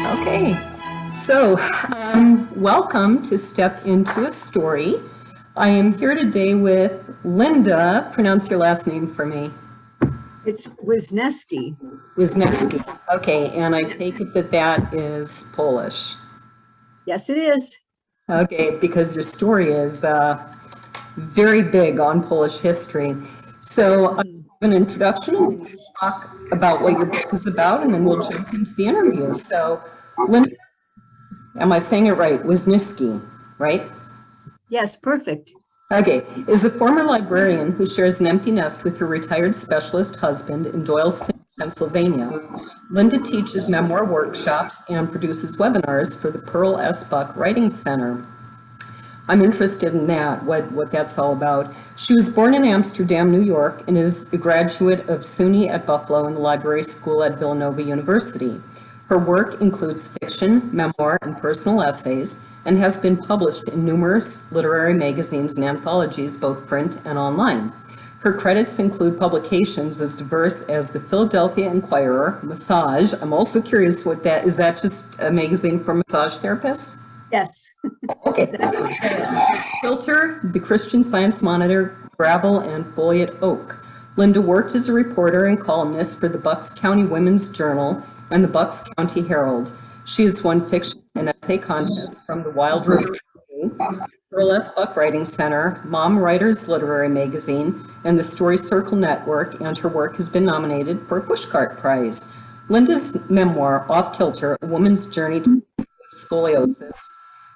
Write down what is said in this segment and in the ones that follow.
Okay, so welcome to Step Into a Story. I am here today with Linda. Pronounce your last name for me. It's Wisniewski. Wisniewski. Okay, and I take it that that is Polish. Yes, it is. Okay, because your story is very big on Polish history. So I'll give an introduction and we'll talk about what your book is about, and then we'll jump into the interview. So, Linda, am I saying it right? Wisniewski, right? Yes, perfect. Okay, is a former librarian who shares an empty nest with her retired specialist husband in Doylestown, Pennsylvania. Linda teaches memoir workshops and produces webinars for the Pearl S. Buck Writing Center. I'm interested in that, what that's all about. She was born in Amsterdam, New York, and is a graduate of SUNY at Buffalo and the library school at Villanova University. Her work includes fiction, memoir, and personal essays, and has been published in numerous literary magazines and anthologies, both print and online. Her credits include publications as diverse as the Philadelphia Inquirer, Massage. I'm also curious what that is. That just a magazine for massage therapists? Yes. Okay. Exactly. Kilter, the Christian Science Monitor, Gravel, and Foliate Oak. Linda worked as a reporter and columnist for the Bucks County Women's Journal and the Bucks County Herald. She has won fiction and essay contests from the Wild River Review, Pearl S. Buck Writing Center, Mom Writers Literary Magazine, and the Story Circle Network, and her work has been nominated for a Pushcart Prize. Linda's memoir, Off Kilter, A Woman's Journey to Scoliosis,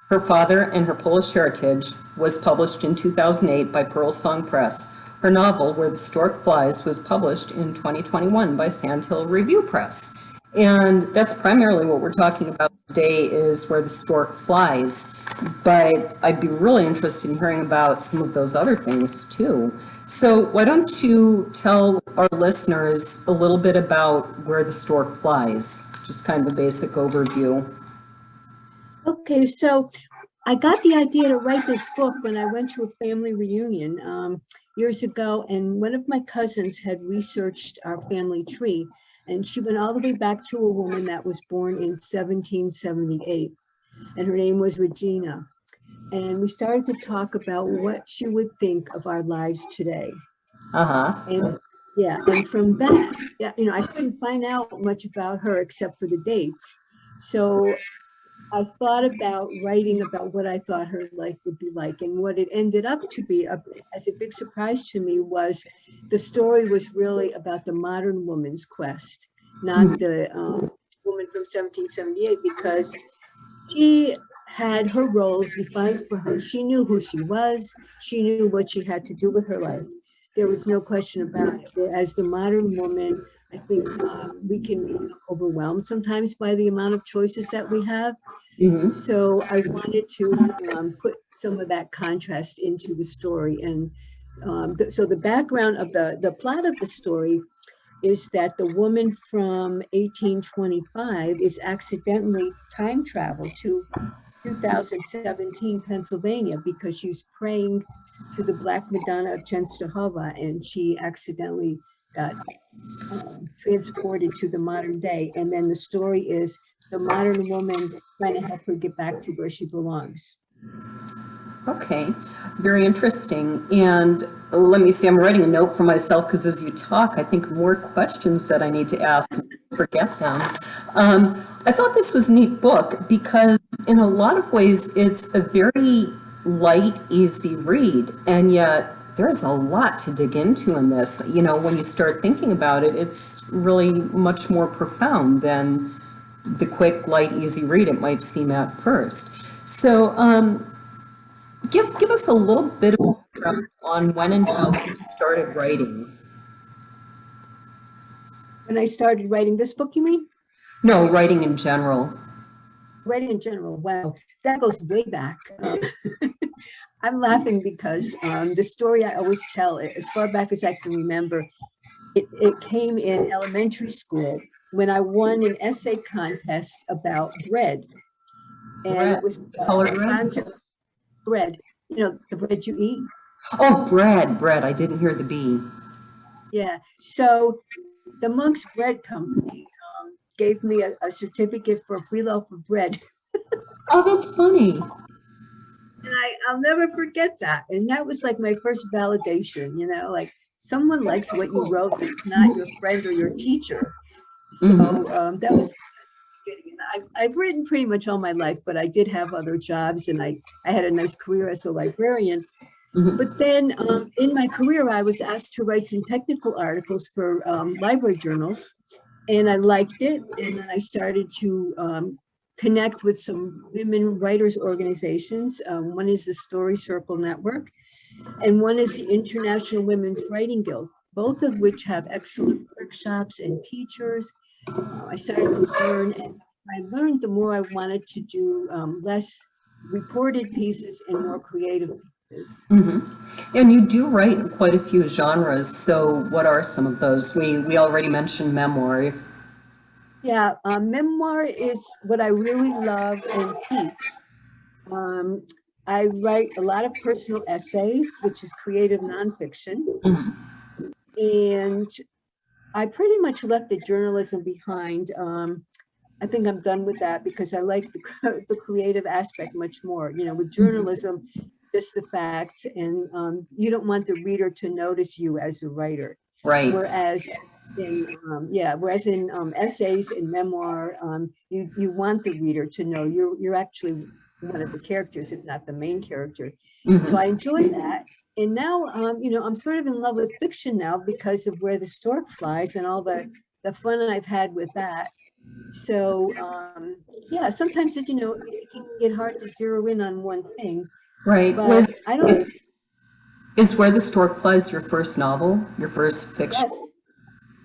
her father and her Polish heritage, was published in 2008 by Pearlsong Press. Her novel, Where the Stork Flies, was published in 2021 by Sandhill Review Press. And that's primarily what we're talking about today, is Where the Stork Flies. But I'd be really interested in hearing about some of those other things too. So why don't you tell our listeners a little bit about Where the Stork Flies, just kind of a basic overview. Okay, so I got the idea to write this book when I went to a family reunion years ago, and one of my cousins had researched our family tree, and she went all the way back to a woman that was born in 1778, and her name was Regina. And we started to talk about what she would think of our lives today. And yeah, and from that, I couldn't find out much about her except for the dates. So I thought about writing about what I thought her life would be like, and what it ended up to be, as a big surprise to me, was the story was really about the modern woman's quest, not the woman from 1778, because she had her roles defined for her. She knew who she was. She knew what she had to do with her life. There was no question about it. Whereas the modern woman, I think we can be overwhelmed sometimes by the amount of choices that we have. So I wanted to put some of that contrast into the story. And so the background of the plot of the story is that the woman from 1825 is accidentally time traveled to 2017 Pennsylvania because she's praying to the Black Madonna of Częstochowa, and she accidentally got transported to the modern day. And then the story is the modern woman trying to help her get back to where she belongs. Okay, very interesting. And let me see, I'm writing a note for myself because as you talk, I think more questions that I need to ask, forget them. I thought this was a neat book because in a lot of ways it's a very light, easy read, and yet there's a lot to dig into in this. You know, when you start thinking about it, it's really much more profound than the quick, light, easy read it might seem at first. So give us a little bit of background on when and how you started writing. When I started writing this book, you mean? No, writing in general. Writing in general, wow, that goes way back. I'm laughing because the story I always tell, as far back as I can remember, it came in elementary school when I won an essay contest about bread. And it was bread, you know, the bread you eat. Oh, bread. I didn't hear the B. Yeah, so the Monk's Bread Company gave me a certificate for a free loaf of bread. Oh, that's funny. And I'll never forget that. And that was like my first validation, like someone likes what you wrote that's not your friend or your teacher. So that was beginning. And I've written pretty much all my life, but I did have other jobs, and I had a nice career as a librarian. But then in my career, I was asked to write some technical articles for library journals, and I liked it. And then I started to connect with some women writers organizations. One is the Story Circle Network, and one is the International Women's Writing Guild, both of which have excellent workshops and teachers. I started to learn, and I learned the more I wanted to do less reported pieces and more creative pieces. And you do write in quite a few genres. So what are some of those? We already mentioned memoir. Yeah, memoir is what I really love and teach. I write a lot of personal essays, which is creative nonfiction. And I pretty much left the journalism behind. I think I'm done with that because I like the creative aspect much more. With journalism, just the facts, and you don't want the reader to notice you as a writer. Right. Whereas in essays and memoir, you want the reader to know you're actually one of the characters, if not the main character. So I enjoy that. And now, I'm sort of in love with fiction now because of Where the Stork Flies and all the fun I've had with that. So, sometimes it can get hard to zero in on one thing. Right. But I don't. Is Where the Stork Flies your first novel, your first fiction? Yes.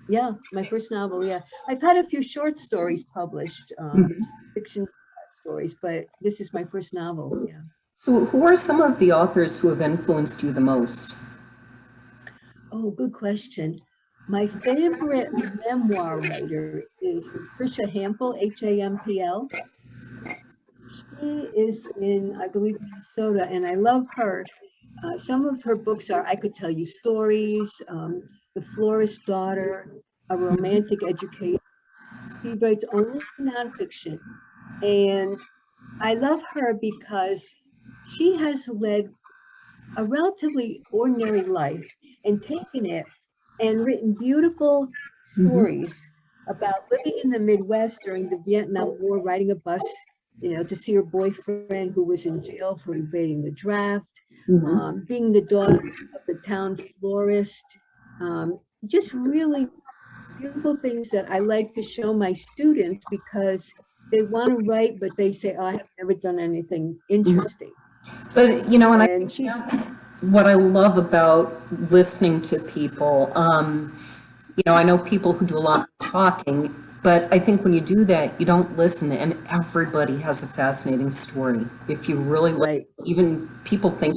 Yeah, my first novel. Yeah, I've had a few short stories published, fiction stories, but this is my first novel. Yeah. So who are some of the authors who have influenced you the most? Oh, good question. My favorite memoir writer is Tricia Hampel, Hampl. She is in, I believe, Minnesota, and I love her. Some of her books are I Could Tell You Stories, The Florist's Daughter, A Romantic Education. She writes only nonfiction. And I love her because she has led a relatively ordinary life and taken it and written beautiful stories about living in the Midwest during the Vietnam War, riding a bus, to see her boyfriend who was in jail for evading the draft, being the daughter of the town florist, just really beautiful things that I like to show my students because they want to write, but they say, oh, I have never done anything interesting. But, and I think that's what I love about listening to people. I know people who do a lot of talking, but I think when you do that, you don't listen, and everybody has a fascinating story. If you really like, even people think,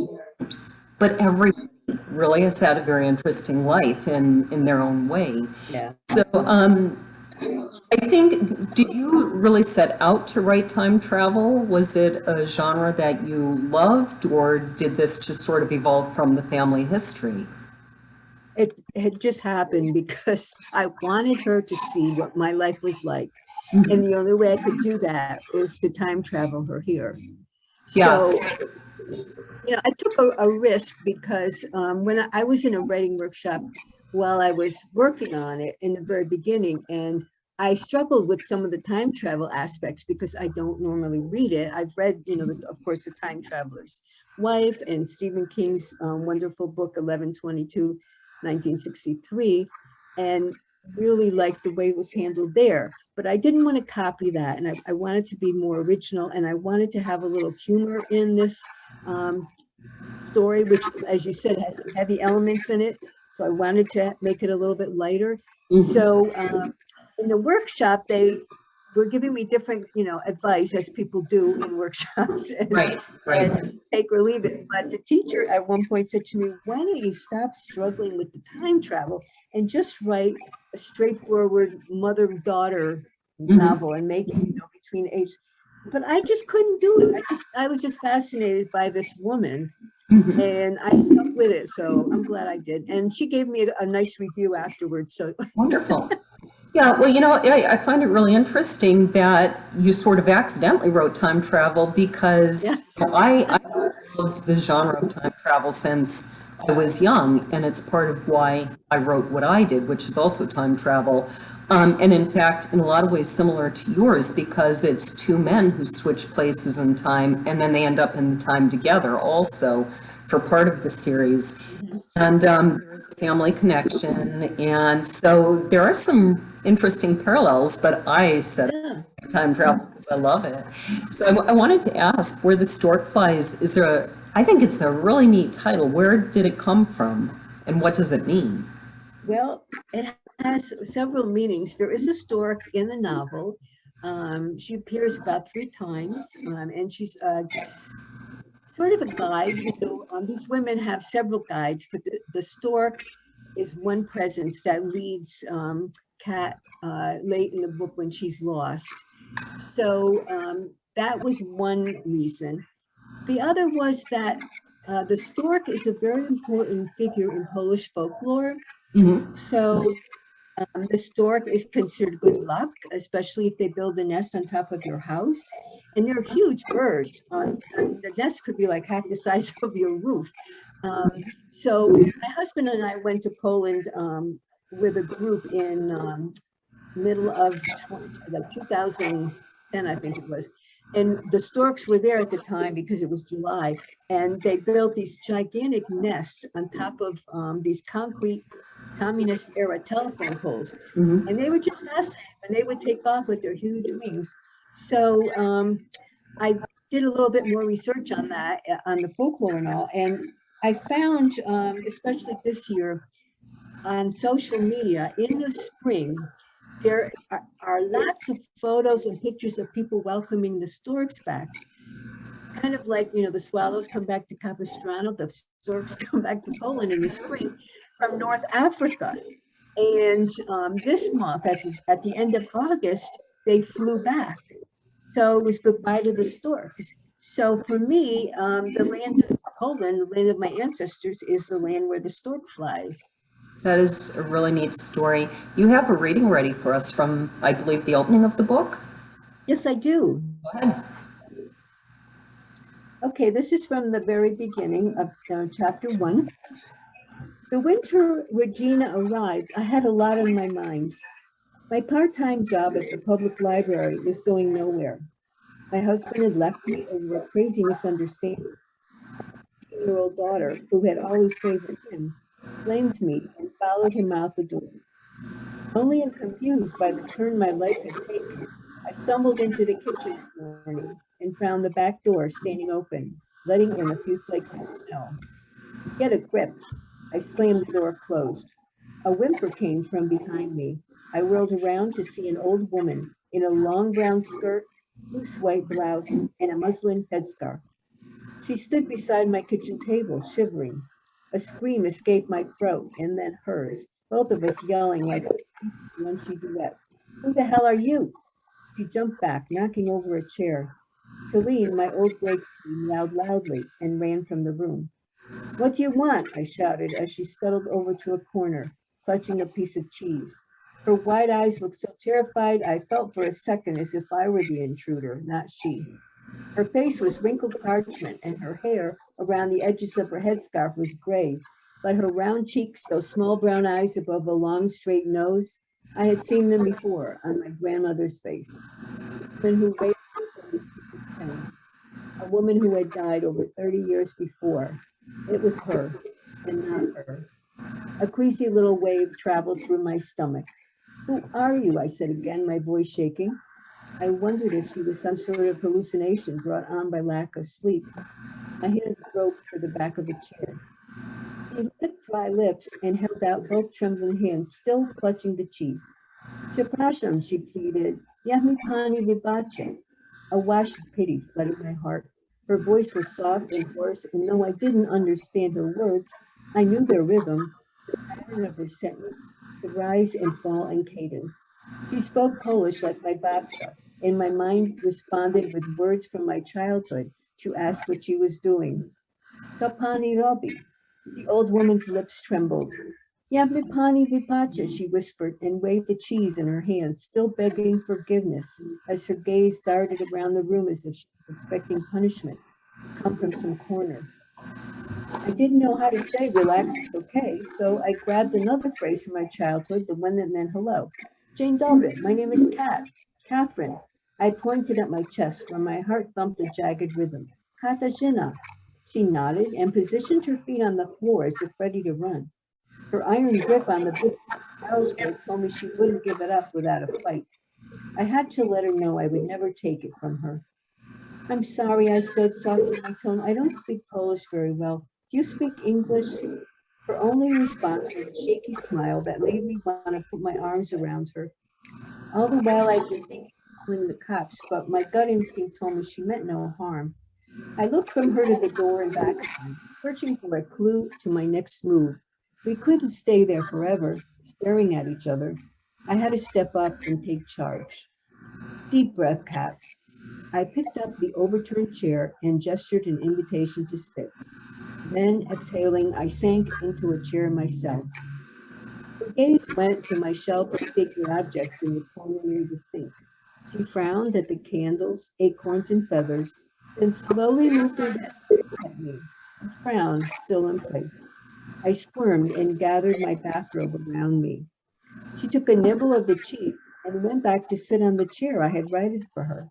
but everybody really has had a very interesting life in their own way. Yeah. So, I think, did you really set out to write time travel? Was it a genre that you loved, or did this just sort of evolve from the family history? It had just happened because I wanted her to see what my life was like. And the only way I could do that was to time travel her here. So, I took a risk because when I was in a writing workshop while I was working on it in the very beginning, and I struggled with some of the time travel aspects because I don't normally read it. I've read, of course, The Time Traveler's Wife and Stephen King's wonderful book, 11/22, 1963, and really liked the way it was handled there. But I didn't want to copy that, and I wanted to be more original, and I wanted to have a little humor in this story, which, as you said, has some heavy elements in it. So I wanted to make it a little bit lighter. So in the workshop, they were giving me different, advice, as people do in workshops, and take or leave it. But the teacher at one point said to me, why don't you stop struggling with the time travel and just write a straightforward mother-daughter novel and make it, between age. But I just couldn't do it. I was just fascinated by this woman. And I stuck with it, so I'm glad I did. And she gave me a nice review afterwards. So wonderful. Yeah, well, I find it really interesting that you sort of accidentally wrote time travel because Yeah. I loved the genre of time travel since I was young, and it's part of why I wrote what I did, which is also time travel. And in fact, in a lot of ways similar to yours, because it's two men who switch places in time, and then they end up in time together also for part of the series. Mhm. And there's a family connection. And so there are some interesting parallels, but I said Yeah. time travel because I love it. So I wanted to ask where the Stork Flies, is there a, I think it's a really neat title. Where did it come from and what does it mean? Well, it has several meanings. There is a stork in the novel. She appears about 3 times, and she's sort of a guide. These women have several guides, but the stork is one presence that leads Kat late in the book when she's lost. So that was one reason. The other was that the stork is a very important figure in Polish folklore. Mhm. So the stork is considered good luck, especially if they build a nest on top of your house. And they're huge birds. I mean, the nest could be like half the size of your roof. So my husband and I went to Poland with a group in middle of like 2010, I think it was. And the storks were there at the time because it was July, and they built these gigantic nests on top of these concrete communist era telephone poles. Mhm. And they were just fascinating and they would take off with their huge wings. So I did a little bit more research on that, on the folklore and all. And I found, especially this year, on social media in the spring, there are lots of photos and pictures of people welcoming the storks back. Kind of like, the swallows come back to Capistrano, the storks come back to Poland in the spring from North Africa. And this month, at the end of August, they flew back. So it was goodbye to the storks. So for me, the land of Poland, the land of my ancestors, is the land where the stork flies. That is a really neat story. You have a reading ready for us from, I believe, the opening of the book? Yes, I do. Go ahead. Okay, this is from the very beginning of chapter 1. The winter Regina arrived, I had a lot on my mind. My part-time job at the public library was going nowhere. My husband had left me over a crazy misunderstanding. My 18-year-old daughter, who had always favored him, blamed me and followed him out the door. Lonely and confused by the turn my life had taken, I stumbled into the kitchen one morning and found the back door standing open, letting in a few flakes of snow. Get a grip. I slammed the door closed. A whimper came from behind me. I whirled around to see an old woman in a long brown skirt, loose white blouse, and a muslin headscarf. She stood beside my kitchen table, shivering. A scream escaped my throat and then hers, both of us yelling like a lunchy duet. Who the hell are you? She jumped back, knocking over a chair. Celine, my old break, meowed loudly and ran from the room. What do you want? I shouted as she scuttled over to a corner, clutching a piece of cheese. Her wide eyes looked so terrified, I felt for a second as if I were the intruder, not she. Her face was wrinkled parchment, and her hair around the edges of her headscarf was gray, but her round cheeks, those small brown eyes above a long, straight nose, I had seen them before on my grandmother's face. A woman who raised me from the age of 10, a woman who had died over 30 years before. It was her, and not her. A queasy little wave traveled through my stomach. Who are you? I said again, my voice shaking. I wondered if she was some sort of hallucination brought on by lack of sleep. My hands groped for the back of a chair. She licked dry lips and held out both trembling hands, still clutching the cheese. Przepraszam, she pleaded. Jak mi pani wybaczy? A wash of pity flooded my heart. Her voice was soft and hoarse, and though I didn't understand her words, I knew their rhythm, the pattern of her sentence, the rise and fall and cadence. She spoke Polish like my babcia, and my mind responded with words from my childhood to ask what she was doing. Co pani robi? The old woman's lips trembled. Yamlipani Vipacha, she whispered and waved the cheese in her hand, still begging forgiveness as her gaze darted around the room as if she was expecting punishment to come from some corner. I didn't know how to say relax, it's okay, so I grabbed another phrase from my childhood, the one that meant hello. Jane Dobit, my name is Catherine. I pointed at my chest where my heart thumped a jagged rhythm. Katarzyna. She nodded and positioned her feet on the floor as if ready to run. Her iron grip on the big Carlsberg told me she wouldn't give it up without a fight. I had to let her know I would never take it from her. I'm sorry, I said, softening my tone. I don't speak Polish very well. Do you speak English? Her only response was a shaky smile that made me want to put my arms around her. All the while I'd been thinking of calling the cops, but my gut instinct told me she meant no harm. I looked from her to the door and back again, searching for a clue to my next move. We couldn't stay there forever, staring at each other. I had to step up and take charge. Deep breath, Kat. I picked up the overturned chair and gestured an invitation to sit. Then, exhaling, I sank into a chair myself. Her gaze went to my shelf of sacred objects in the corner near the sink. She frowned at the candles, acorns, and feathers, then slowly moved her head at me, the frown still in place. I squirmed and gathered my bathrobe around me. She took a nibble of the cheese and went back to sit on the chair I had righted for her.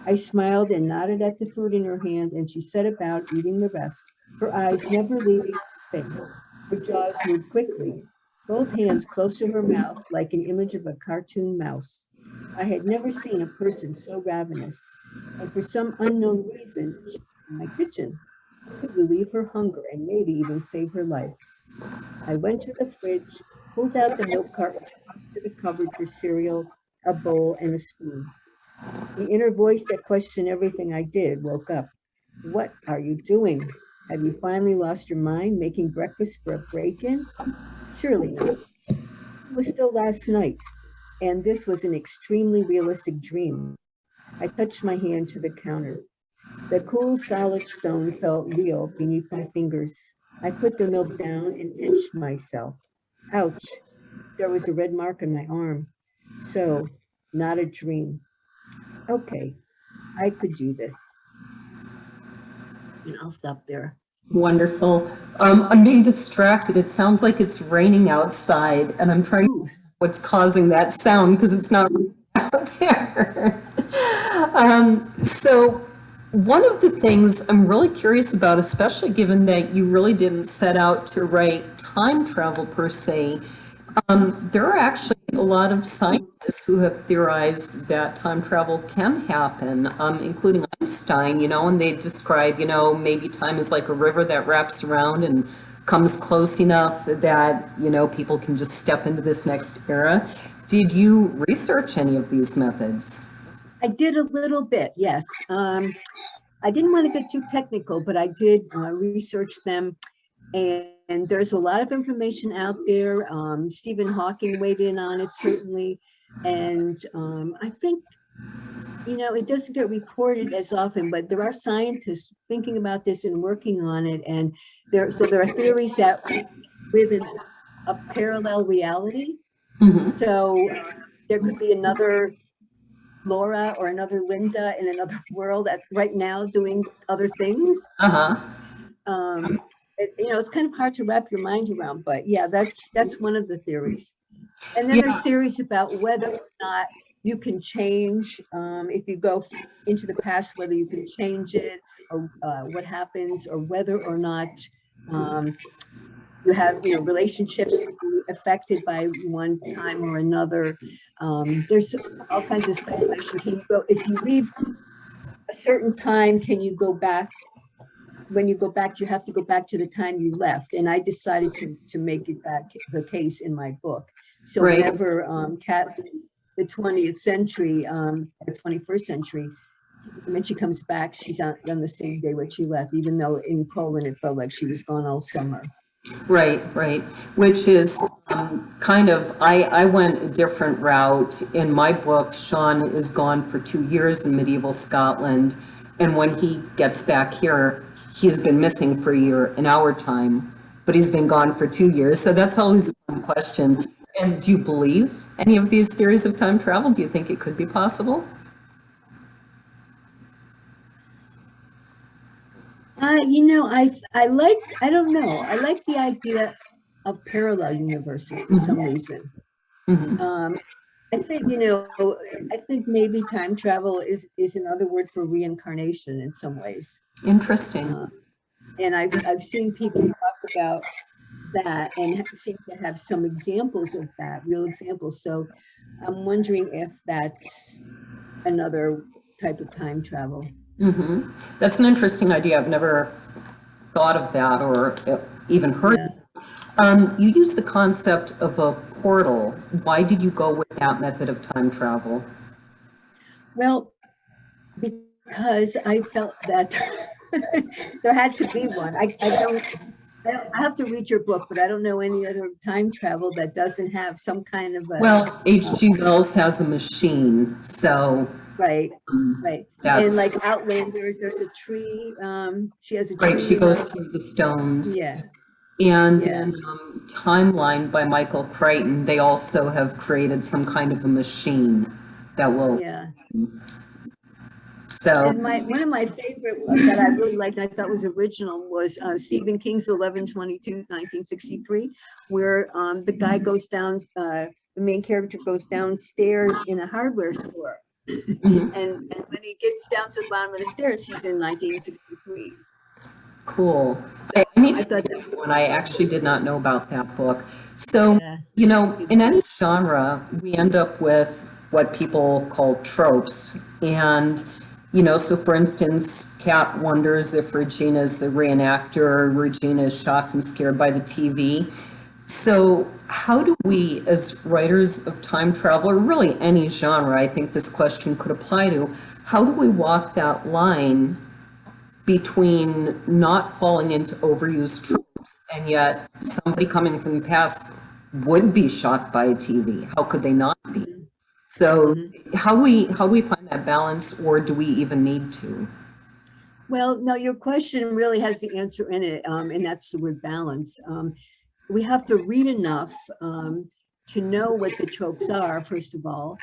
I smiled and nodded at the food in her hand, and she set about eating the rest, her eyes never leaving her face. Her jaws moved quickly, both hands close to her mouth like an image of a cartoon mouse. I had never seen a person so ravenous, and for some unknown reason, she was in my kitchen. I could relieve her hunger and maybe even save her life. I went to the fridge, pulled out the milk carton, tossed to the cupboard for cereal, a bowl, and a spoon. The inner voice that questioned everything I did woke up. What are you doing? Have you finally lost your mind, making breakfast for a break-in? Surely not. It was still last night, and this was an extremely realistic dream. I touched my hand to the counter. The cool, solid stone felt real beneath my fingers. I put the milk down and pinched myself. Ouch. There was a red mark on my arm. So, not a dream. Okay, I could do this. And I'll stop there. Wonderful. I'm being distracted. It sounds like it's raining outside, and I'm trying to figure out what's causing that sound because it's not out there. So one of the things I'm really curious about, especially given that you really didn't set out to write time travel per se, there are actually a lot of scientists who have theorized that time travel can happen, including Einstein, and they describe, maybe time is like a river that wraps around and comes close enough that, people can just step into this next era. Did you research any of these methods? I did a little bit, yes. I didn't want to get too technical, but I did research them. And there's a lot of information out there. Stephen Hawking weighed in on it, certainly. And I think, it doesn't get reported as often, but there are scientists thinking about this and working on it. And there are theories that live in a parallel reality. Mm-hmm. So there could be another Laura or another Linda in another world right now doing other things. It's kind of hard to wrap your mind around, but yeah, that's one of the theories. And then there's theories about whether or not you can change, if you go into the past, whether you can change it or what happens, or whether or not you have, relationships can be affected by one time or another. There's all kinds of speculation. Can you go, if you leave a certain time, can you go back? When you go back, you have to go back to the time you left. And I decided to make it that the case in my book. So whenever Kat, the 20th century, the 21st century, when she comes back, she's on the same day where she left, even though in Poland it felt like she was gone all summer. Right. Which is kind of, I went a different route. In my book, Sean is gone for 2 years in medieval Scotland. And when he gets back here, he's been missing for a year in our time, but he's been gone for 2 years. So that's always question. And do you believe any of these theories of time travel? Do you think it could be possible? I don't know. I like the idea of parallel universes for some reason. I think, I think maybe time travel is another word for reincarnation in some ways. Interesting. And I've seen people talk about that and seem to have some examples of that, real examples. So I'm wondering if that's another type of time travel. That's an interesting idea. I've never thought of that or even heard of it. You used the concept of a portal. Why did you go with that method of time travel? Well, because I felt that there had to be one. I have to read your book, but I don't know any other time travel that doesn't have some kind of a... Well, H.G. Wells has a machine, so... Right. And like Outlander, there's a tree. She has a tree. Right, she goes through the stones. Yeah. And in Timeline by Michael Crichton, they also have created some kind of a machine that will... Yeah. So... And one of my favorite that I really liked, I thought was original, was Stephen King's 11/22, 1963, where the guy goes down, the main character goes downstairs in a hardware store. And when he gets down to the bottom of the stairs, he's in 1963. Cool. I need to read that one. I actually did not know about that book. So, in any genre, we end up with what people call tropes. And, so for instance, Kat wonders if Regina's the reenactor, Regina is shocked and scared by the TV. So how do we, as writers of time travel, or really any genre, I think this question could apply to, how do we walk that line between not falling into overused tropes and yet somebody coming from the past would be shocked by a TV? How could they not be? So how do we find that balance, or do we even need to? Well, no, your question really has the answer in it, and that's the word balance. We have to read enough to know what the tropes are, first of all,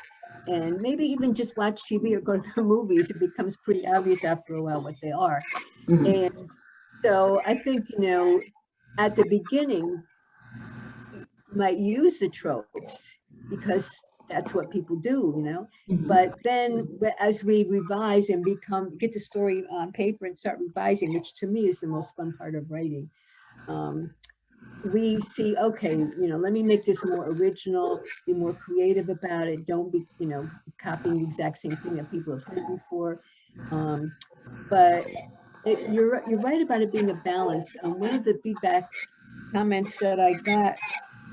and maybe even just watch TV or go to the movies. It becomes pretty obvious after a while what they are. And so I think, at the beginning, you might use the tropes because that's what people do, But then as we revise and get the story on paper and start revising, which to me is the most fun part of writing, we see, okay, let me make this more original, be more creative about it. Don't be, copying the exact same thing that people have heard before. But you're right about it being a balance. One of the feedback comments that I got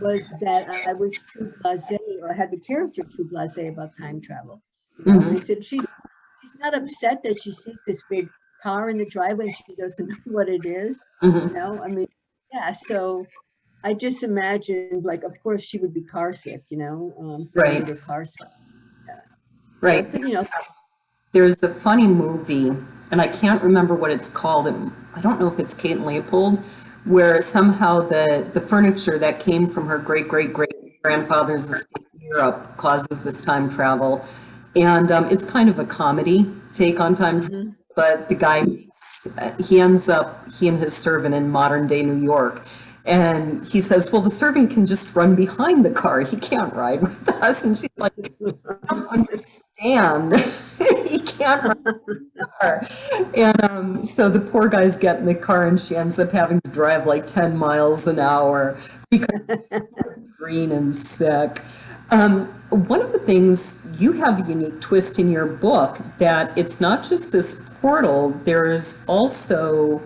was that I was too blasé, or had the character too blasé about time travel. They said she's not upset that she sees this big car in the driveway and she doesn't know what it is. So I just imagined, like, of course she would be car sick, so Right. her car sick. Right. But, there's a funny movie, and I can't remember what it's called. I don't know if it's Kate and Leopold, where somehow the furniture that came from her great-great-great-grandfather's estate in Europe causes this time travel. And it's kind of a comedy take on time travel, but the guy, he and his servant in modern day New York. And he says, well, the servant can just run behind the car. He can't ride with us. And she's like, I don't understand. He can't ride with the car. And so the poor guy's getting the car, and she ends up having to drive like 10 miles an hour because she's green and sick. One of the things, you have a unique twist in your book that it's not just this portal, there's also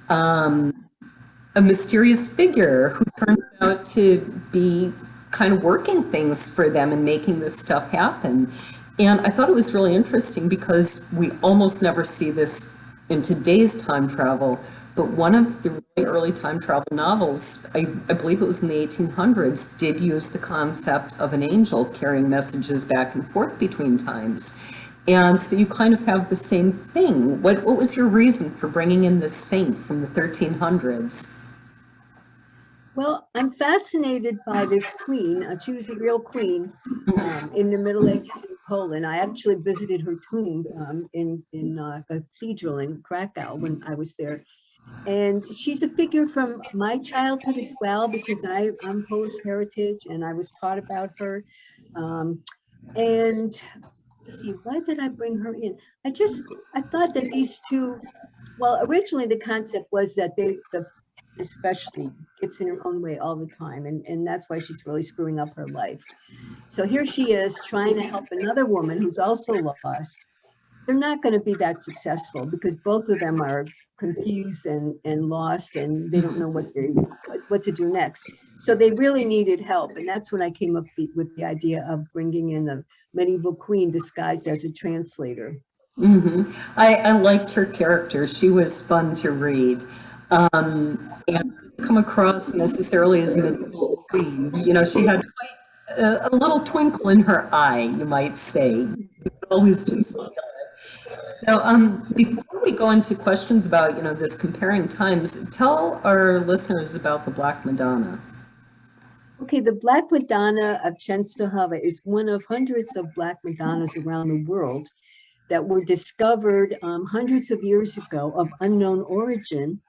a mysterious figure who turns out to be kind of working things for them and making this stuff happen. And I thought it was really interesting because we almost never see this in today's time travel, but one of the really early time travel novels, I believe it was in the 1800s, did use the concept of an angel carrying messages back and forth between times. And so you kind of have the same thing. What was your reason for bringing in this saint from the 1300s? Well, I'm fascinated by this queen. She was a real queen in the Middle Ages in Poland. I actually visited her tomb in a cathedral in Krakow when I was there. And she's a figure from my childhood as well, because I'm Polish heritage and I was taught about her. And let's see, why did I bring her in? I thought that these two, well, originally the concept was that the especially gets in her own way all the time. And that's why she's really screwing up her life. So here she is trying to help another woman who's also lost. They're not going to be that successful because both of them are confused and lost, and they don't know what to do next. So they really needed help. And that's when I came up with the idea of bringing in a medieval queen disguised as a translator. I liked her character. She was fun to read. And didn't come across necessarily as an evil queen. You know, she had quite a little twinkle in her eye, you might say. You could always just feel it. So before we go into questions about, you know, this comparing times, tell our listeners about the Black Madonna. Okay, the Black Madonna of Częstochowa is one of hundreds of Black Madonnas around the world that were discovered hundreds of years ago of unknown origin.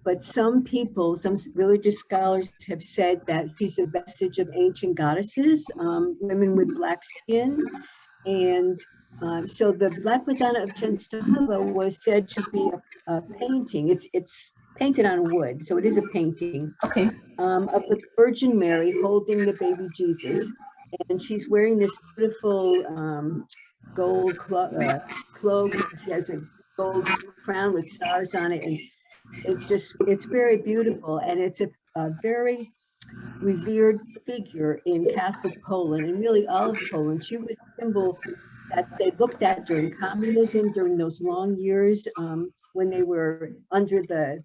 But some people, some religious scholars have said that she's a vestige of ancient goddesses, women with black skin. And so the Black Madonna of Częstochowa was said to be a painting. It's painted on wood, so it is a painting of the Virgin Mary holding the baby Jesus. And she's wearing this beautiful gold cloak. She has a gold crown with stars on it. And it's very beautiful. And it's a very revered figure in Catholic Poland and really all of Poland. She was a symbol that they looked at during communism, during those long years when they were under the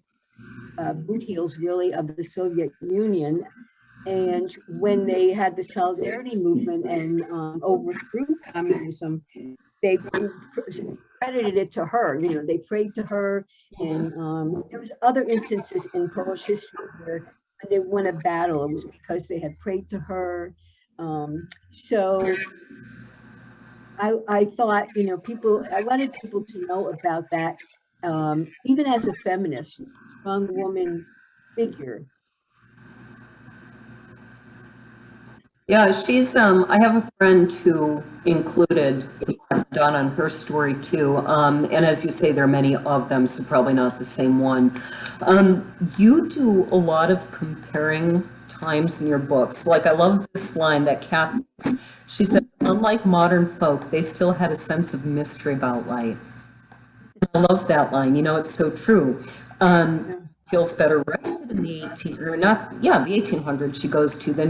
boot heels, really, of the Soviet Union. And when they had the Solidarity movement and overthrew communism, they credited it to her. You know, they prayed to her. And there was other instances in Polish history where when they won a battle, it was because they had prayed to her. So I thought, you know, I wanted people to know about that, even as a feminist, strong woman figure. Yeah, she's, I have a friend who included Donna in her story too. And as you say, there are many of them, so probably not the same one. You do a lot of comparing times in your books. Like, I love this line that Kat, she says, unlike modern folk, they still had a sense of mystery about life. I love that line. You know, it's so true. Feels better rested in the 1800s she goes to than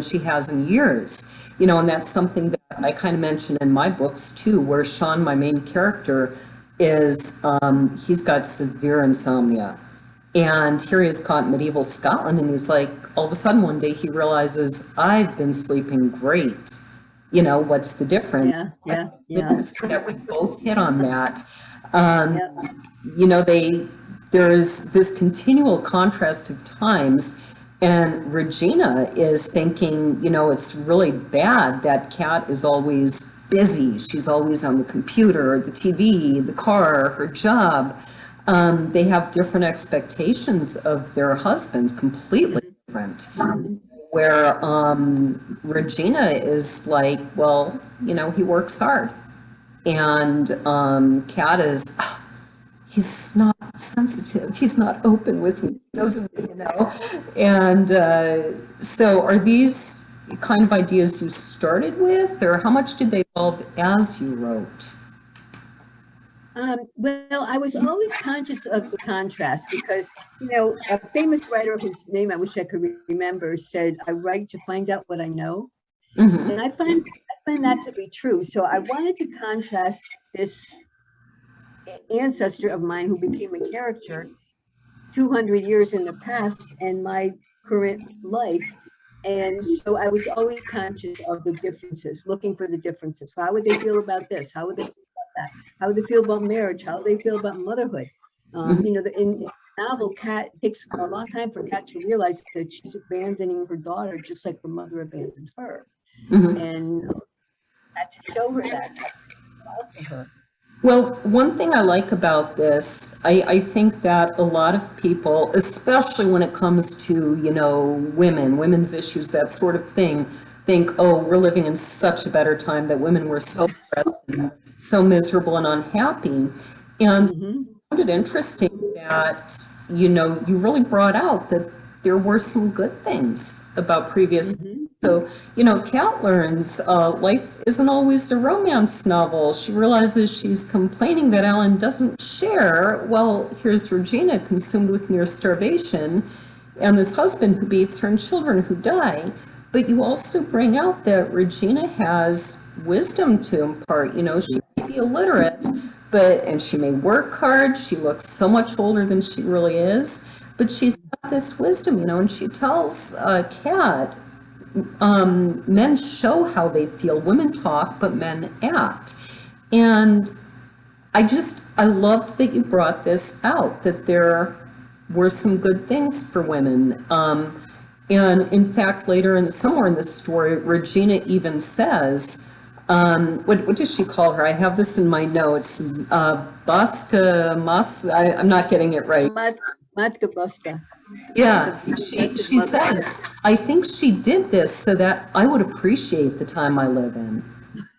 she has in years. You know, and that's something that I kind of mention in my books too, where Sean, my main character, is he's got severe insomnia. And here he is caught in medieval Scotland, and he's like, all of a sudden one day he realizes, I've been sleeping great. You know, what's the difference? Yeah. That we both hit on that. You know, there's this continual contrast of times, and Regina is thinking, you know, it's really bad that Kat is always busy. She's always on the computer, the TV, the car, her job. They have different expectations of their husbands, completely different. Where Regina is like, well, you know, he works hard. And Kat is, he's not sensitive, he's not open with me, doesn't he, you know? And so are these kind of ideas you started with, or how much did they evolve as you wrote? Well, I was always conscious of the contrast because, you know, a famous writer whose name I wish I could remember said, I write to find out what I know. And I find that to be true. So I wanted to contrast this ancestor of mine who became a character 200 years in the past and my current life. And so I was always conscious of the differences, looking for the differences. How would they feel about this? How would they feel about that? How would they feel about marriage? How would they feel about motherhood? You know, novel, Kat, it takes a long time for Kat to realize that she's abandoning her daughter just like her mother abandoned her. Mhm. And had to show her that, had to out to her. Well, one thing I like about this, I think that a lot of people, especially when it comes to, women's issues, that sort of thing, think, oh, we're living in such a better time, that women were so oppressed and so miserable and unhappy. And I found it interesting that, you really brought out that there were some good things about previous. So, Kat learns life isn't always a romance novel. She realizes she's complaining that Alan doesn't share. Well, here's Regina consumed with near starvation, and this husband who beats her and children who die. But you also bring out that Regina has wisdom to impart. She may be illiterate, and she may work hard. She looks so much older than she really is, but she's got this wisdom, and she tells Kat, men show how they feel. Women talk, but men act. And I loved that you brought this out, that there were some good things for women. And in fact, somewhere in the story, Regina even says, what does she call her? I have this in my notes. I'm not getting it right. Matka Buska. Yeah, she says, I think she did this so that I would appreciate the time I live in.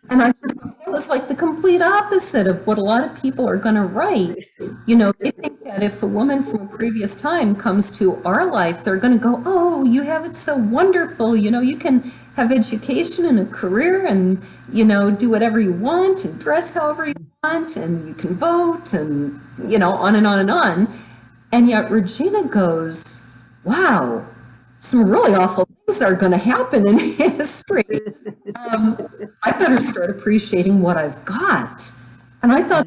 And I just thought that was like the complete opposite of what a lot of people are going to write. They think that if a woman from a previous time comes to our life, they're going to go, oh, you have it so wonderful. You can have education and a career and, do whatever you want and dress however you want and you can vote and, on and on and on. And yet Regina goes, wow, some really awful things are going to happen in history. I better start appreciating what I've got. And I thought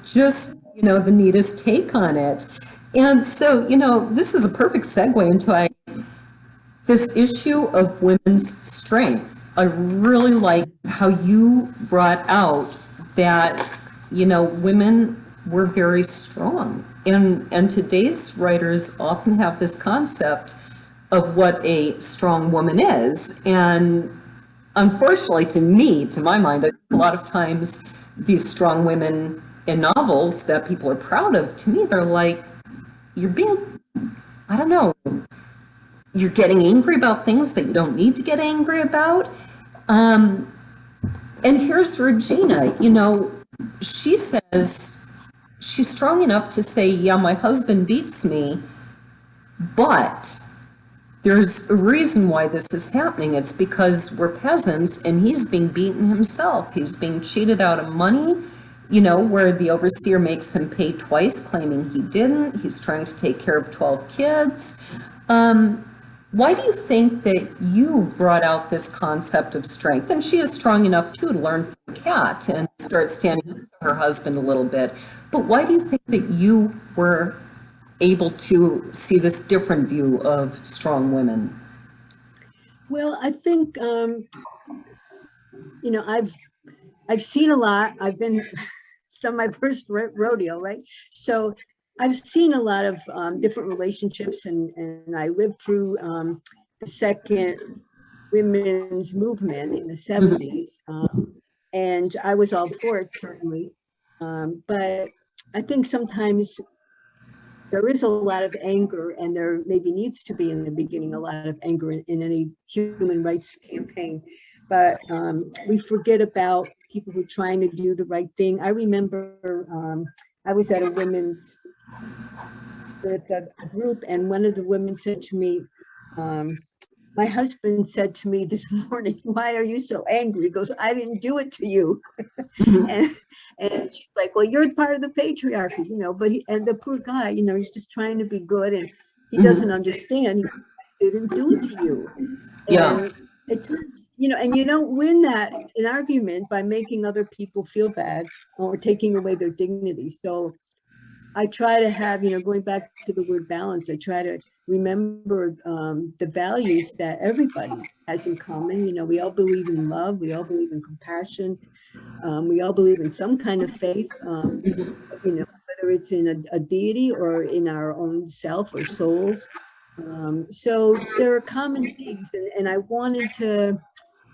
just, the neatest take on it. And so, this is a perfect segue into this issue of women's strength. I really like how you brought out that, women were very strong. And today's writers often have this concept of what a strong woman is. And unfortunately, to my mind, a lot of times these strong women in novels that people are proud of, to me, they're like, I don't know, you're getting angry about things that you don't need to get angry about. And here's Regina, she says she's strong enough to say, yeah, my husband beats me, but there's a reason why this is happening. It's because we're peasants and he's being beaten himself. He's being cheated out of money, where the overseer makes him pay twice, claiming he didn't. He's trying to take care of 12 kids. Why do you think that you brought out this concept of strength? And she is strong enough, too, to learn from Kat and start standing up to her husband a little bit. But why do you think that you were able to see this different view of strong women? Well, I think, I've seen a lot. I've been, it's not my first rodeo, right? So I've seen a lot of different relationships, and I lived through the second women's movement in the 70s. And I was all for it, certainly. But I think sometimes there is a lot of anger, and there maybe needs to be in the beginning a lot of anger in any human rights campaign. But we forget about people who are trying to do the right thing. I remember I was at a women's with a group, and one of the women said to me, my husband said to me this morning, why are you so angry? He goes, I didn't do it to you. and she's like, well, you're part of the patriarchy, but and the poor guy, he's just trying to be good, and he doesn't understand. He didn't do it to you. Yeah. And it turns, and you don't win that an argument by making other people feel bad or taking away their dignity. So I try to have, going back to the word balance, I try to remember the values that everybody has in common. We all believe in love. We all believe in compassion. We all believe in some kind of faith, whether whether it's in a deity or in our own self or souls. So there are common things, and I wanted to,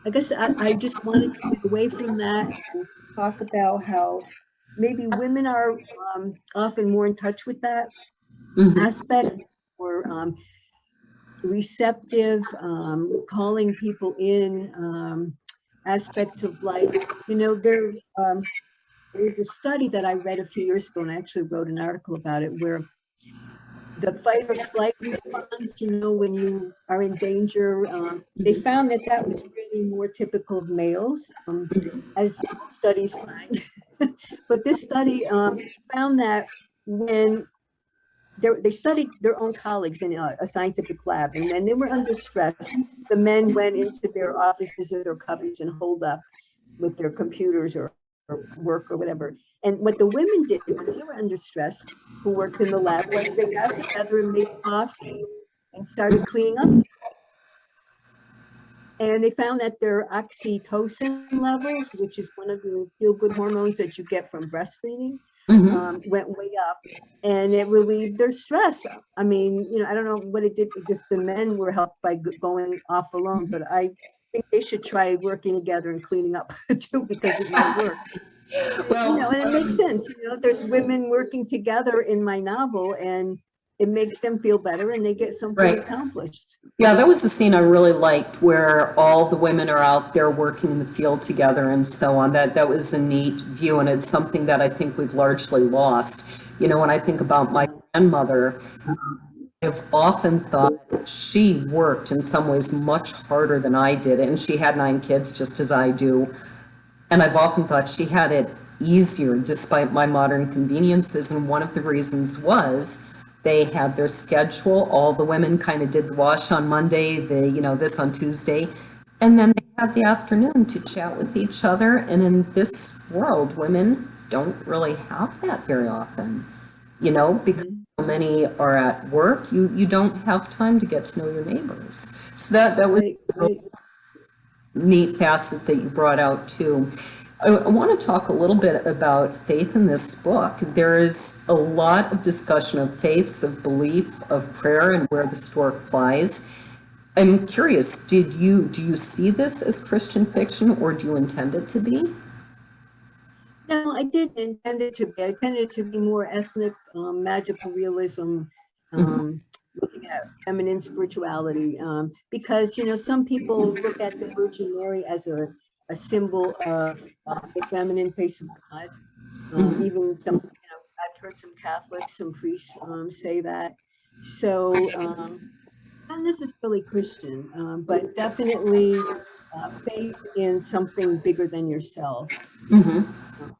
I guess I just wanted to get away from that and talk about how maybe women are often more in touch with that Mhm. aspect, or receptive, calling people in, aspects of life. You know, there's a study that I read a few years ago, and I actually wrote an article about it, where the fight or flight response, you know, when you are in danger, they found that that was really more typical of males, as studies find. But this study found that when they studied their own colleagues in a scientific lab, and when they were under stress, the men went into their offices or their cubbies and holed up with their computers or work or whatever. And what the women did when they were under stress, who worked in the lab, was they got together and made coffee and started cleaning up. And they found that their oxytocin levels, which is one of the feel-good hormones that you get from breastfeeding, Mhm. went way up, and it relieved their stress. I mean, you know, I don't know what it did if the men were helped by going off alone, but I think they should try working together and cleaning up too, because it might work. You know, Well, and it makes sense. You know, there's women working together in my novel, and it makes them feel better, and they get something right. accomplished. Yeah, that was the scene I really liked where all the women are out there working in the field together and so on. That was a neat view, and it's something that I think we've largely lost. You know, when I think about my grandmother, I've often thought she worked in some ways much harder than I did, and she had 9 kids just as I do. And I've often thought she had it easier despite my modern conveniences. And one of the reasons was they had their schedule. All the women kind of did the wash on Monday, this on Tuesday. And then they had the afternoon to chat with each other. And in this world, women don't really have that very often, because so many are at work. You don't have time to get to know your neighbors. So that was Right, right. neat facet that you brought out too. I want to talk a little bit about faith in this book. There is a lot of discussion of faiths, of belief, of prayer, and where the stork flies. I'm curious, do you see this as Christian fiction, or do you intend it to be? No, I didn't intend it to be. I intended it to be more ethnic, magical realism, Mhm. looking at feminine spirituality. Because, you know, some people look at the Virgin Mary as a symbol of the feminine face of God. Mhm. Even some, you know, I've heard some Catholics, some priests say that. So, not necessarily Christian, but definitely faith in something bigger than yourself. Mhm. Um,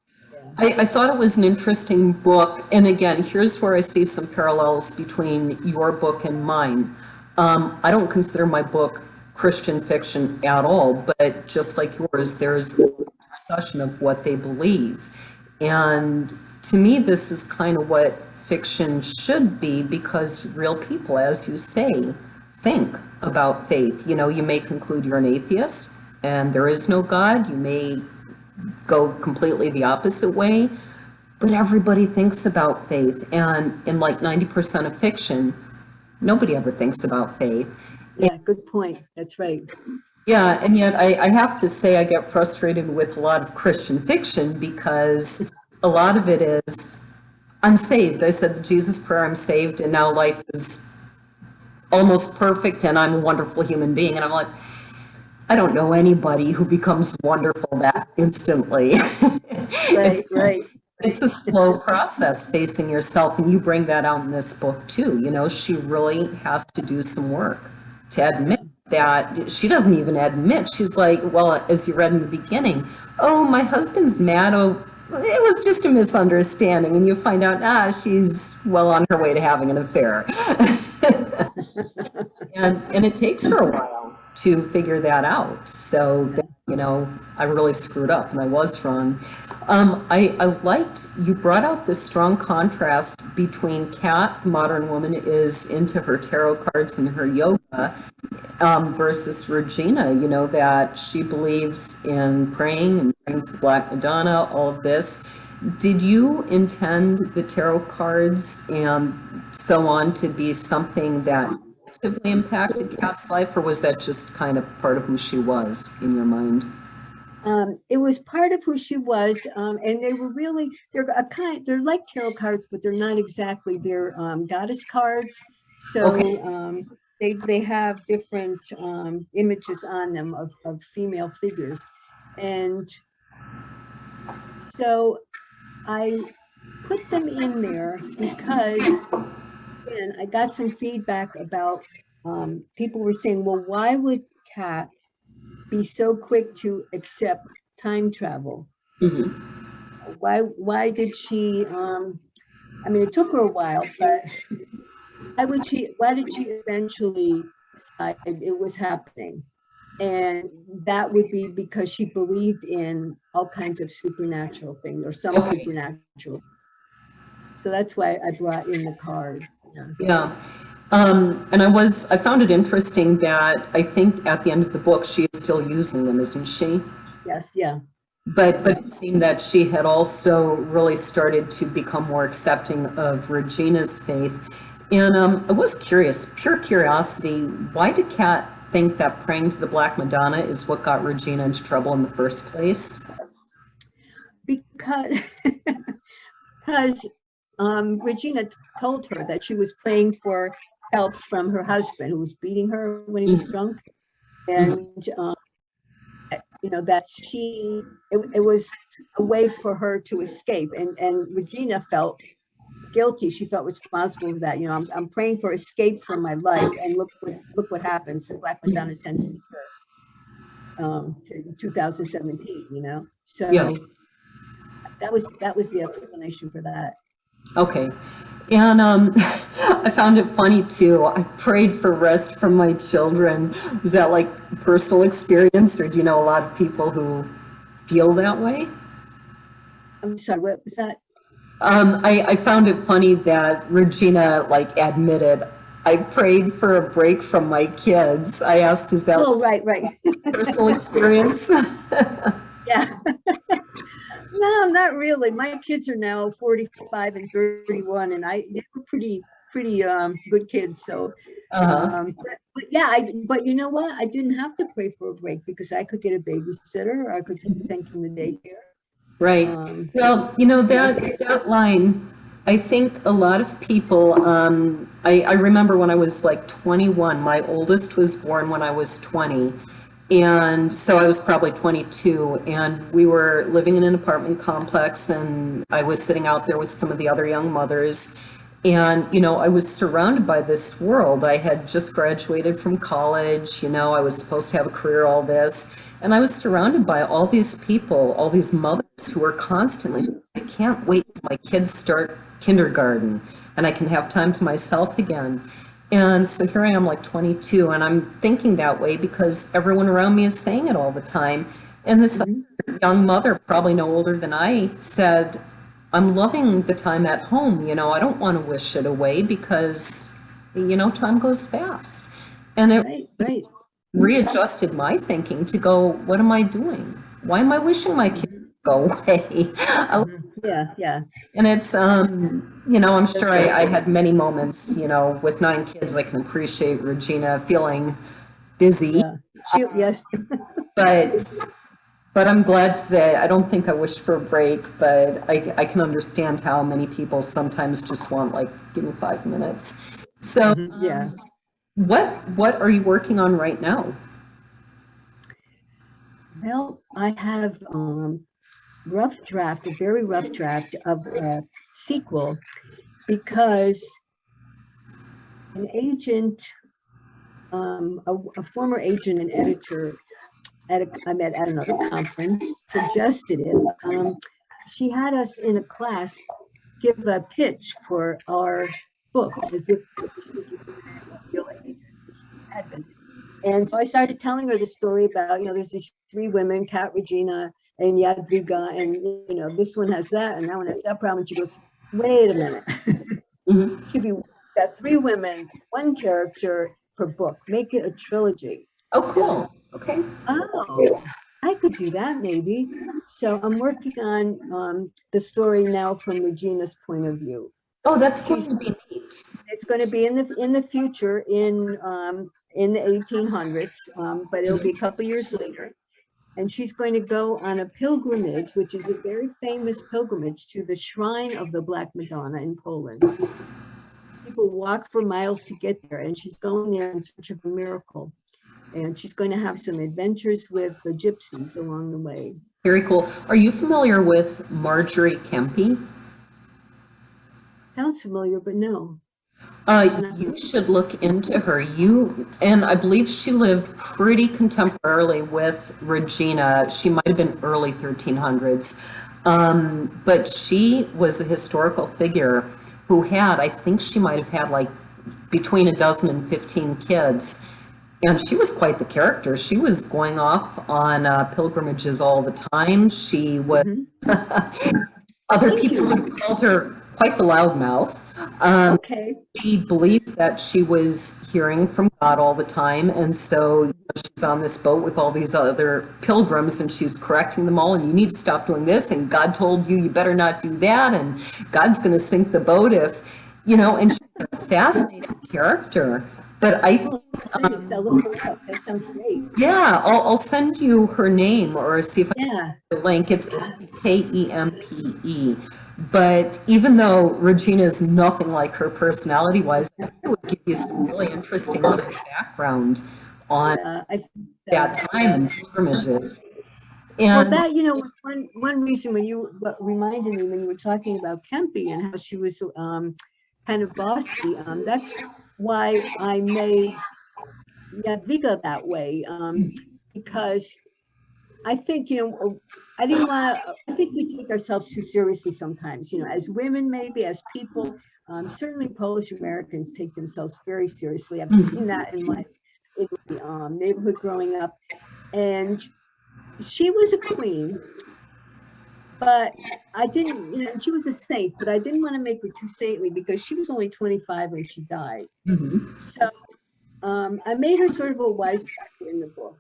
yeah. I thought it was an interesting book, and again, here's where I see some parallels between your book and mine. I don't consider my book Christian fiction at all, but just like yours, there's a discussion of what they believe. And to me, this is kind of what fiction should be, because real people, as you say, think about faith. You may conclude you're an atheist and there is no God. You may go completely the opposite way, but everybody thinks about faith. And in like 90% of fiction, nobody ever thinks about faith. Yeah, good point. That's right. Yeah, and yet I have to say I get frustrated with a lot of Christian fiction, because a lot of it is, I'm saved. I said the Jesus prayer, I'm saved, and now life is almost perfect and I'm a wonderful human being. And I'm like, I don't know anybody who becomes wonderful that instantly. It's Right, right, it's right. a slow process facing yourself, and you bring that out in this book too. She really has to do some work to admit Yeah. that she doesn't even admit. She's like, well, as you read in the beginning, oh, my husband's mad. Oh, it was just a misunderstanding. And you find out, she's well on her way to having an affair. And it takes her a while to figure that out. So, I really screwed up and I was wrong. I liked, you brought out this strong contrast between Kat, the modern woman, is into her tarot cards and her yoga, versus Regina, that she believes in praying and praying to the Black Madonna, all of this. Did you intend the tarot cards and so on to be something that negatively impacted Kat's life, or was that just kind of part of who she was in your mind? It was part of who she was, and they were really, they're like tarot cards, but they're not exactly, they're goddess cards. So Okay. they have different images on them of female figures. And so I put them in there because, again, I got some feedback about people were saying, well, why would Kat be so quick to accept time travel? Hmm. Why did she, I mean, it took her a while, but why did she eventually decide it was happening? And that would be because she believed in all kinds of supernatural things, or some Okay. supernatural. So that's why I brought in the cards. Yeah. Yeah. And I found it interesting that I think at the end of the book, she is still using them, isn't she? Yes. Yeah. But Yeah. it seemed that she had also really started to become more accepting of Regina's faith. And I was curious, pure curiosity, why did Kat think that praying to the Black Madonna is what got Regina into trouble in the first place? Because because Regina told her that she was praying for help from her husband, who was beating her when he was Mhm. drunk. Mhm. And that it was a way for her to escape, and Regina felt guilty. She felt responsible for that. I'm praying for escape from my life, and look what happens. The Black Madonna sends me to 2017. Yeah. So that was the explanation for that. Okay. And I found it funny too. I prayed for rest from my children. Was that like personal experience, or do you know a lot of people who feel that way? I'm sorry, what was that? I found it funny that Regina like admitted, I prayed for a break from my kids. I asked, is that Oh, right. personal experience? Yeah. No, not really. My kids are now 45 and 31, and they were pretty good kids. So, Uh-huh. but yeah, but you know what? I didn't have to pray for a break because I could get a babysitter, or I could take them from the daycare. Right. Um, Well, that line, I think a lot of people, I remember when I was like 21, my oldest was born when I was 20. And so I was probably 22, and we were living in an apartment complex, and I was sitting out there with some of the other young mothers. And, I was surrounded by this world. I had just graduated from college, I was supposed to have a career, all this. And I was surrounded by all these people, all these mothers who are constantly, I can't wait till my kids start kindergarten and I can have time to myself again. And so here I am, like 22, and I'm thinking that way because everyone around me is saying it all the time. And this mhm. young mother, probably no older than I, said, I'm loving the time at home. I don't want to wish it away because, time goes fast. And it Right. readjusted my thinking to go, what am I doing? Why am I wishing my kids Mhm, to go away? mhm. Yeah. And it's, I'm sure I had many moments, with 9 kids. I can appreciate Regina feeling busy, Yeah. Yeah. but I'm glad to say I don't think I wished for a break, but I can understand how many people sometimes just want, like, give me 5 minutes. So Yeah. what are you working on right now? Well, I have a very rough draft of a sequel, because an agent, a former agent and editor I met at another conference, suggested it. She had us in a class give a pitch for our book as if it was going to be a real agent, which she had been. And so I started telling her the story about, there's these 3 women, Kat, Regina, and Yadviga, and this one has that, and that one has that problem. And she goes, wait a minute. Mhm. Should be got 3 women, 1 character per book. Make it a trilogy. Oh, And I went, cool. Okay. oh. I could do that maybe. So I'm working on the story now from Regina's point of view. Oh, that's going She's to be neat. It's going to be in the future in the 1800s, but it'll be a couple years later. And she's going to go on a pilgrimage, which is a very famous pilgrimage to the shrine of the Black Madonna in Poland. People walk for miles to get there, and she's going there in search of a miracle. And she's going to have some adventures with the gypsies along the way. Very cool. Are you familiar with Marjorie Kempe? Sounds familiar, but no. You should look into her. And I believe she lived pretty contemporarily with Regina. She might have been early 1300s. But she was a historical figure who had, I think she might have had like between a dozen and 15 kids. And she was quite the character. She was going off on pilgrimages all the time. She was, other people would have called her quite the loudmouth. Okay. She believed that she was hearing from God all the time. And so she's on this boat with all these other pilgrims and she's correcting them all. And you need to stop doing this. And God told you, you better not do that. And God's going to sink the boat if, and she's a fascinating character. But I think, that sounds great. yeah, I'll send you her name or see if I can Yeah. the link. It's Kempe. But even though Regina is nothing like her personality-wise, I think it would give you some really interesting background on that time and pilgrimages. And Well, that, was one reason when you reminded me when you were talking about Kempe and how she was kind of bossy. That's why I made Jadwiga that way, because I think, I think we take ourselves too seriously sometimes, as women, maybe as people, certainly Polish Americans take themselves very seriously. I've seen that in my neighborhood growing up. And she was a queen, but I didn't, she was a saint, but I didn't want to make her too saintly because she was only 25 when she died. So I made her sort of a wisecracker in the book.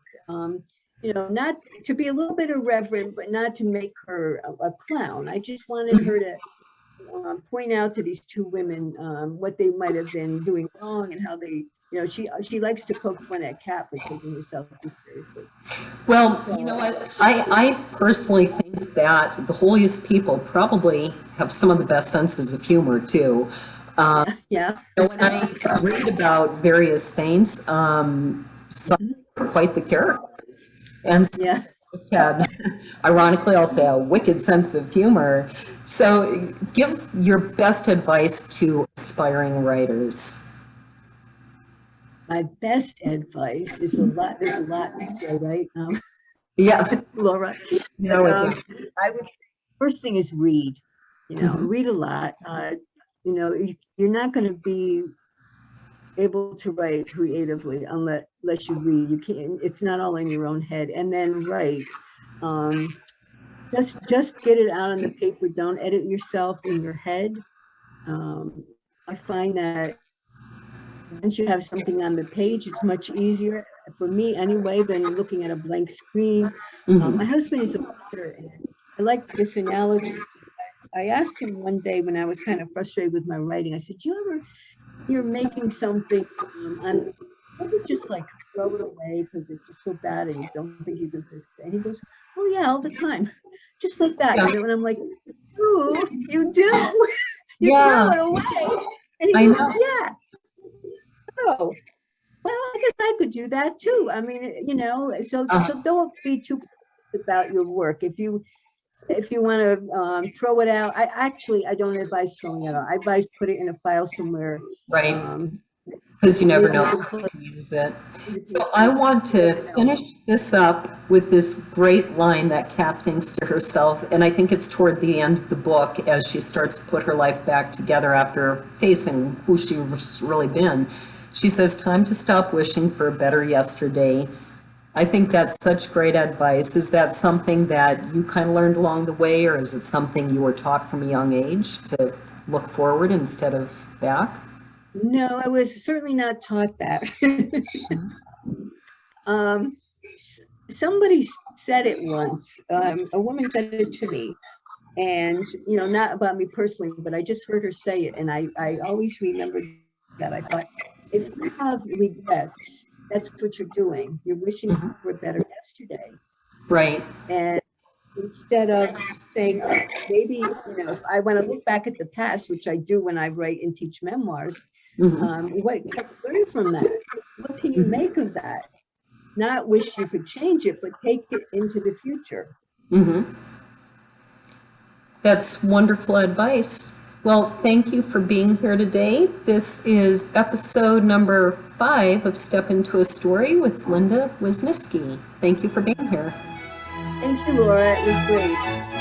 Not to be a little bit irreverent, but not to make her a clown. I just wanted her to point out to these two women what they might have been doing wrong and how they, she likes to poke fun at Kat for taking herself too seriously. well, you know what? I personally think that the holiest people probably have some of the best senses of humor too. Yeah. When I read about various saints, some are quite the characters. And so Yeah. just had, ironically, I'll say a wicked sense of humor. So give your best advice to aspiring writers. My best advice is there's a lot to say, right? Yeah. Laura. I would, first thing is read, read a lot. You're not going to be able to write creatively unless you read. You can't, it's not all in your own head. And then write. Just get it out on the paper. Don't edit yourself in your head. I find that once you have something on the page, it's much easier for me anyway than looking at a blank screen. My husband is a writer, and I like this analogy. I asked him one day when I was kind of frustrated with my writing, I said, you're making something on, ever just like throw it away because it's just so bad and you don't think you can fix it? And he goes, oh yeah, all the time. Just like that. And I'm like, ooh, you do? You throw it away. And he goes, yeah. Oh, well, I guess I could do that too. I mean, so don't be too about your work. If you want to throw it out, I don't advise throwing it out. I advise put it in a file somewhere. Right. Because you never know if you can use it. So I want to finish this up with this great line that Kat thinks to herself, and I think it's toward the end of the book as she starts to put her life back together after facing who she's really been. She says, time to stop wishing for a better yesterday. I think that's such great advice. Is that something that you kind of learned along the way, or is it something you were taught from a young age to look forward instead of back? No, I was certainly not taught that. somebody said it once. A woman said it to me, and not about me personally, but I just heard her say it, and I always remembered that. I thought, if you have regrets, that's what you're doing. You're wishing for a better yesterday. Right. And instead of saying, oh, maybe, if I want to look back at the past, which I do when I write and teach memoirs, what can you learn from that? What can you make of that? Not wish you could change it, but take it into the future. That's wonderful advice. Well, thank you for being here today. This is episode number 5 of Step Into a Story with Linda Wisniewski. Thank you for being here. Thank you, Laura. It was great.